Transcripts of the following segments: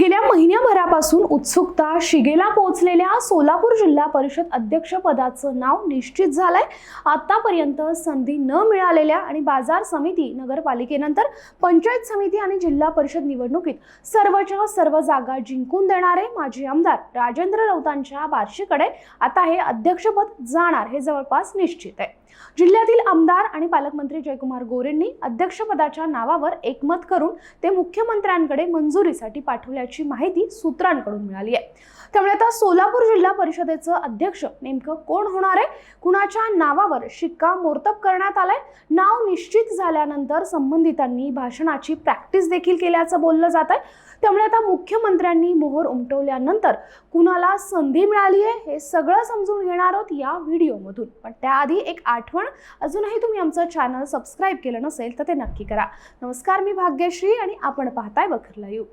गेल्या महिन्याभरापासून उत्सुकता शिगेला पोहोचलेल्या सोलापूर जिल्हा परिषद अध्यक्ष पदाचं नाव निश्चित झालंय। आतापर्यंत संधी न मिळालेल्या आणि बाजार समिती, नगरपालिकेनंतर पंचायत समिती आणि जिल्हा परिषद निवडणुकीत सर्वच्या सर्व जागा जिंकून देणारे माजी आमदार राजेंद्र राऊतांच्या बार्शीकडे आता हे अध्यक्षपद जाणार हे जवळपास निश्चित आहे। जिल्ह्यातील आमदार आणि पालकमंत्री जयकुमार गोरेंनी अध्यक्षपदाच्या नावावर एकमत करून ते मुख्यमंत्र्यांकडे मंजुरीसाठी पाठवल्याची माहिती सूत्रांकडून मिळाली आहे। त्यामुळे आता सोलापूर जिल्हा परिषदेचं अध्यक्ष नेमकं कोण होणार आहे, कुणाच्या नावावर शिक्कामोर्तब करण्यात आलंय, नाव निश्चित झाल्यानंतर संबंधितांनी भाषणाची प्रॅक्टिस देखील केल्याचं बोललं जात आहे। त्यामुळे आता मुख्यमंत्र्यांनी मोहर उमटवल्यानंतर कुणाला संधी मिळाली आहे हे सगळं समजून घेणार आहोत या व्हिडिओमधून। पण त्याआधी एक आठवण, अजूनही तुम्ही आमचं चॅनल सबस्क्राइब केलं नसेल तर ते नक्की करा। नमस्कार, मी भाग्यश्री आणि आपण पाहताय बखर लाईव्ह।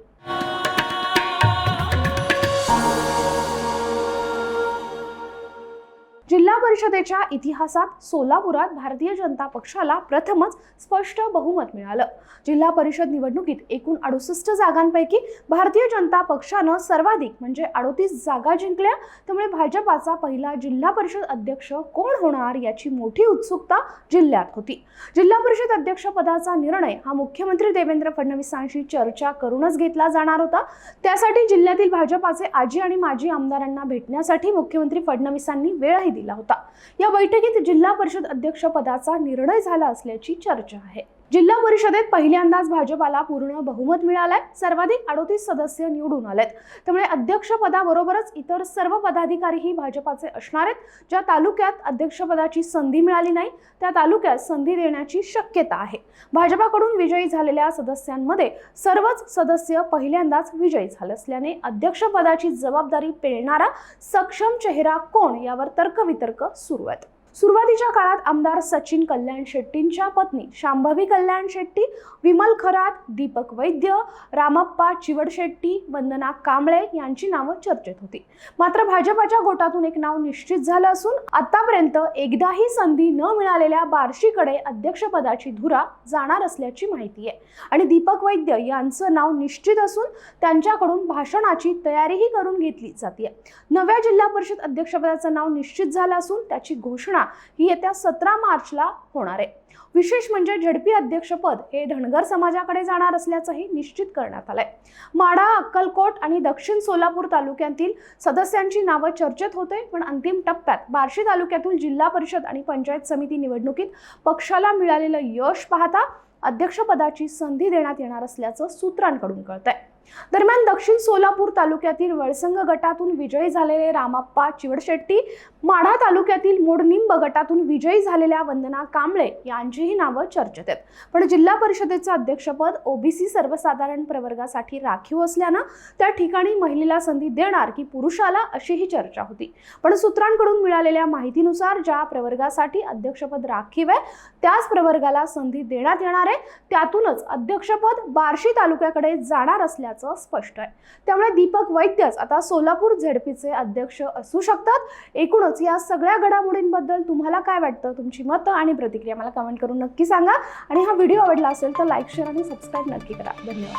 जिल्हा परिषदेच्या इतिहासात सोलापुरात भारतीय जनता पक्षाला प्रथमच स्पष्ट बहुमत मिळालं। जिल्हा परिषद निवडणुकीत एकूण 68 जागांपैकी भारतीय जनता पक्षानं सर्वाधिक म्हणजे 38 जागा जिंकल्या। त्यामुळे भाजपाचा पहिला जिल्हा परिषद अध्यक्ष कोण होणार याची मोठी उत्सुकता जिल्ह्यात होती। जिल्हा परिषद अध्यक्ष पदाचा निर्णय हा मुख्यमंत्री देवेंद्र फडणवीसांशी चर्चा करूनच घेतला जाणार होता। त्यासाठी जिल्ह्यातील भाजपाचे आजी आणि माजी आमदारांना भेटण्यासाठी मुख्यमंत्री फडणवीसांनी वेळही दिला होता। या बैठकीत जिल्हा परिषद अध्यक्ष पदाचा निर्णय झाला असल्याची चर्चा आहे। जिल्हा परिषदेत पहिल्यांदाच भाजपाला पूर्ण बहुमत मिळालंय। सर्वाधिक 38 सदस्य निवडून आलेत। त्यामुळे अध्यक्ष पदाबरोबरच इतर सर्व पदाधिकारीही भाजपाचे असणार आहेत। ज्या तालुक्यात अध्यक्षपदाची संधी मिळाली नाही त्या तालुक्यात संधी देण्याची शक्यता आहे। भाजपाकडून विजयी झालेल्या सदस्यांमध्ये सर्वच सदस्य पहिल्यांदाच विजयी झाले असल्याने अध्यक्षपदाची जबाबदारी पेलणारा सक्षम चेहरा कोण यावर तर्कवितर्क सुरू आहेत। सुरुवातीच्या काळात आमदार सचिन कल्याण शेट्टींच्या पत्नी शांभवी कल्याण शेट्टी, विमल खरात, दीपक वैद्य, रामप्पा चिवडशेट्टी, वंदना कांबळे यांची नावं चर्चेत होती। मात्र भाजपाच्या गोटातून एक नाव निश्चित झालं असून आतापर्यंत एकदाही संधी न मिळालेल्या बार्शीकडे अध्यक्षपदाची धुरा जाणार असल्याची माहिती आहे। आणि दीपक वैद्य यांचं नाव निश्चित असून त्यांच्याकडून भाषणाची तयारीही करून घेतली जाते। नव्या जिल्हा परिषद अध्यक्षपदाचं नाव निश्चित झालं असून त्याची घोषणा ही येत्या 17 मार्चला होणार आहे। विशेष म्हणजे झडपी अध्यक्षपद हे धनगर समाजाकडे जाणार असल्याचंही निश्चित करण्यात आलंय। माढा, अक्कलकोट आणि दक्षिण सोलापूर तालुक्यातील सदस्यांची नावं चर्चेत होते, पण अंतिम टप्प्यात बार्शी तालुक्यातील जिल्हा परिषद आणि पंचायत समिती निवडणुकीत पक्षाला मिळालेलं यश पाहता अध्यक्षपदाची संधी देण्यात येणार असल्याचं सूत्रांकडून कळतंय। दरम्यान दक्षिण सोलापूर तालुक्यातील वळसंग गटातून विजयी झालेले रामप्पा चिवडशेट्टी, माढा तालुक्यातील मोडनिंब गटातून विजयी झालेल्या वंदना कांबळे यांचीही नावं चर्चेत आहेत। पण जिल्हा परिषदेचं अध्यक्षपद ओबीसी सर्वसाधारण प्रवर्गासाठी राखीव असल्यानं त्या ठिकाणी महिलेला संधी देणार की पुरुषाला अशीही चर्चा होती। पण सूत्रांकडून मिळालेल्या माहितीनुसार ज्या प्रवर्गासाठी अध्यक्षपद राखीव आहे त्याच प्रवर्गाला संधी देण्यात येणार आहे। त्यातूनच अध्यक्षपद बार्शी तालुक्याकडे जाणार असल्याचं स्पष्ट आहे। त्यामुळे दीपक वैद्यच आता सोलापूर झेडपीचे अध्यक्ष असू शकतात। एकूणच या सगळ्या घडामोडींबद्दल तुम्हाला काय वाटतं, तुमची मतं आणि प्रतिक्रिया मला कमेंट करून नक्की सांगा। आणि हा व्हिडिओ आवडला असेल तर लाईक, शेअर आणि सबस्क्राईब नक्की करा। धन्यवाद।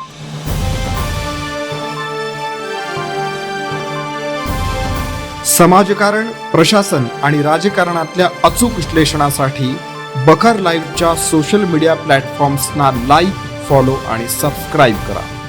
समाजकारण, प्रशासन आणि राजकारणातल्या अचूक विश्लेषणासाठी बखर लाईव्हच्या सोशल मीडिया प्लॅटफॉर्म्सना लाईक, फॉलो आणि सबस्क्राईब करा।